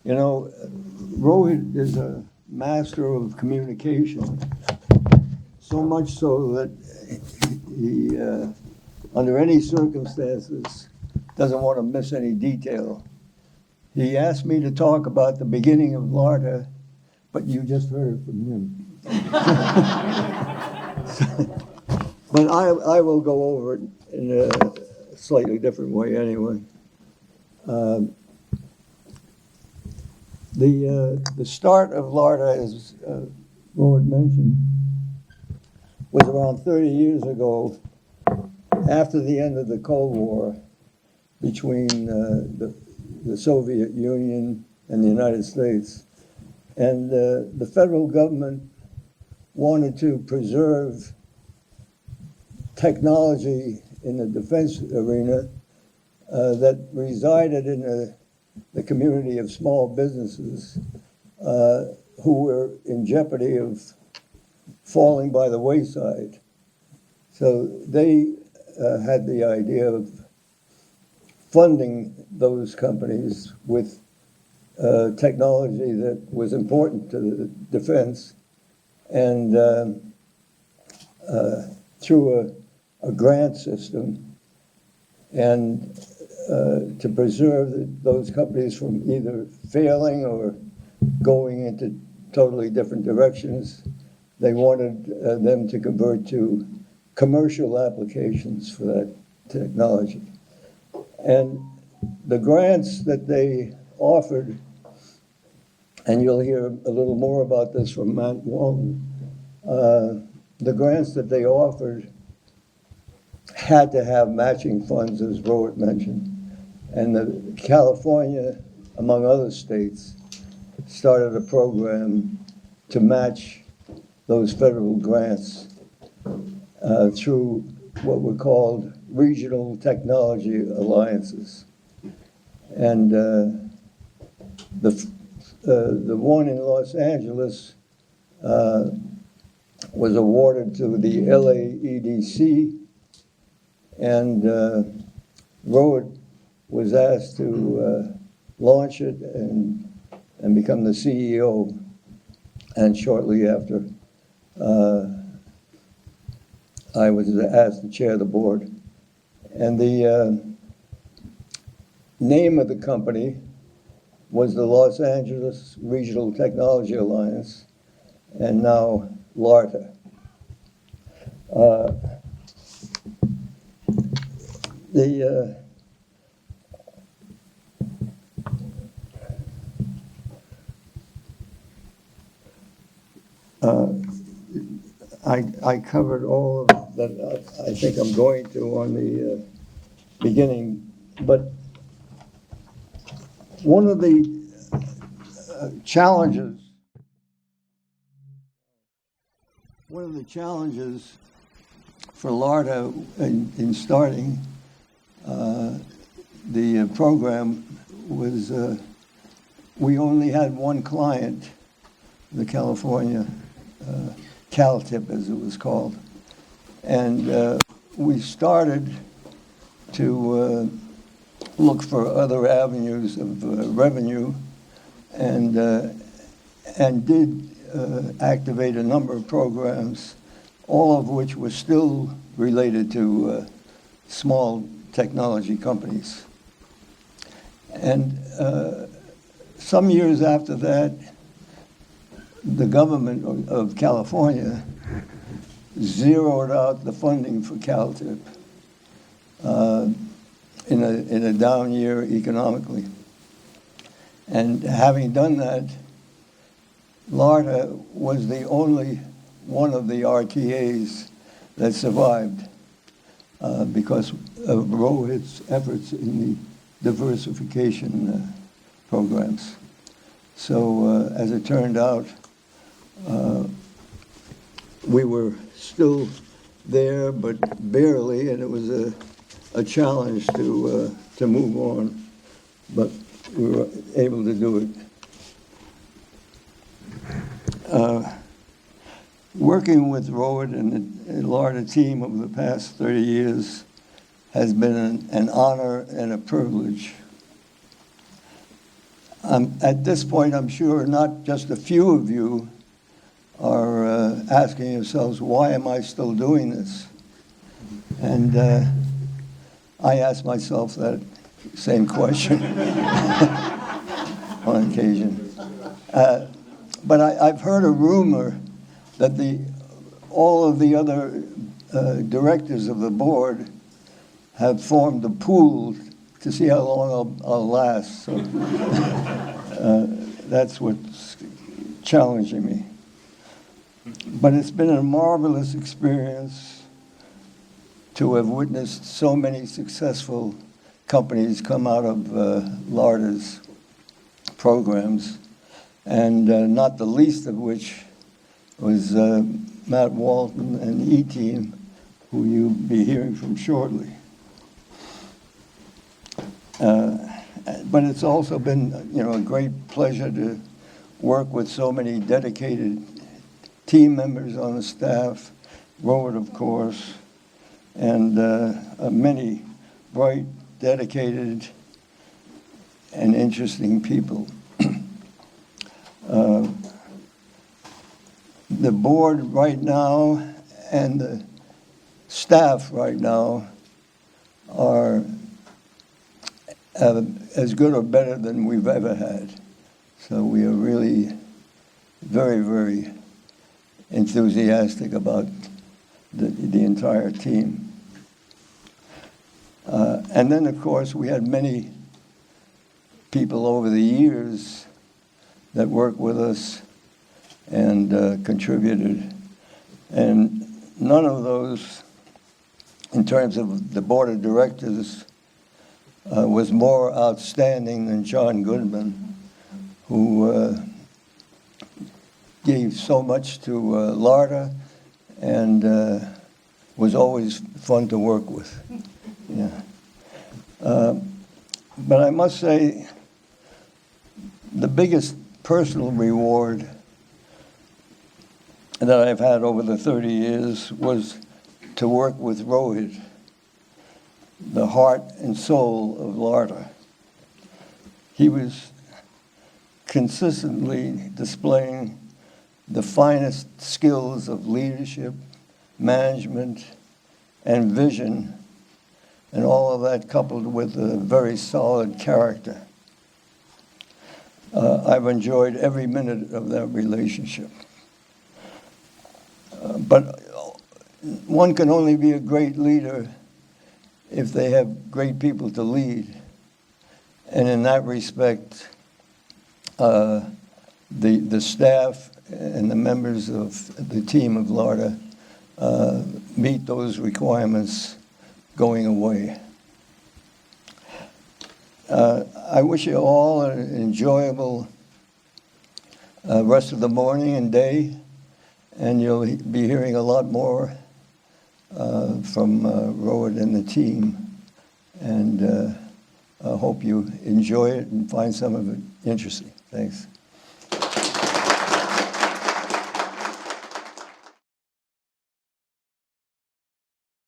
You know, Rohit is a master of communication, so much so that he, under any circumstances, doesn't want to miss any detail. He asked me to talk about the beginning of LARTA, but you just heard it from him. But I will go over it in a slightly different way anyway. The start of LARTA, as Rohit mentioned, was around 30 years ago, after the end of the Cold War between the Soviet Union and the United States. And the federal government wanted to preserve technology in the defense arena that resided in the community of small businesses who were in jeopardy of falling by the wayside. So they had the idea of funding those companies with technology that was important to the defense, and through a grant system, and to preserve those companies from either failing or going into totally different directions. They wanted them to convert to commercial applications for that technology. And the grants that they offered, and you'll hear a little more about this from Matt Walton, the grants that they offered had to have matching funds, as Rohit mentioned. And California, among other states, started a program to match those federal grants through what were called regional technology alliances. And the one in Los Angeles was awarded to the LAEDC, and Rohit was asked to launch it and become the CEO. And shortly after, I was asked to chair the board. And the name of the company was the Los Angeles Regional Technology Alliance, and now LARTA. I covered all of that I think I'm going to on the beginning, but one of the challenges for LARTA in starting the program was we only had one client, the California CalTIP, as it was called. And we started to look for other avenues of revenue, and did activate a number of programs, all of which were still related to small technology companies. And some years after that, the government of California zeroed out the funding for CalTIP in a down year economically. And having done that, LARTA was the only one of the RTAs that survived because of Rohit's efforts in the diversification programs. So as it turned out, we were still there, but barely, and it was a challenge to move on, but we were able to do it. Working with Rohit and the LARTA team over the past 30 years has been an honor and a privilege. At this point, I'm sure not just a few of you are asking yourselves, why am I still doing this? And I ask myself that same question on occasion. But I've heard a rumor that all of the other directors of the board have formed a pool to see how long I'll last. So that's what's challenging me. But it's been a marvelous experience to have witnessed so many successful companies come out of LARDA's programs, and not the least of which was Matt Walton and E-Team, who you'll be hearing from shortly. But it's also been, a great pleasure to work with so many dedicated team members on the staff, Rohit, of course, and many bright, dedicated, and interesting people. The board right now and the staff right now are as good or better than we've ever had. So we are really very, very enthusiastic about the entire team. And then, of course, we had many people over the years that worked with us and contributed. And none of those, in terms of the board of directors, was more outstanding than John Goodman, who gave so much to LARDA and was always fun to work with. Yeah. But I must say, the biggest personal reward that I've had over the 30 years was to work with Rohit, the heart and soul of LARDA. He was consistently displaying the finest skills of leadership, management, and vision, and all of that coupled with a very solid character. I've enjoyed every minute of that relationship. But one can only be a great leader if they have great people to lead. And in that respect, the staff and the members of the team of LARDA meet those requirements going away. I wish you all an enjoyable rest of the morning and day, and you'll be hearing a lot more from Rohit and the team, and I hope you enjoy it and find some of it interesting. Thanks.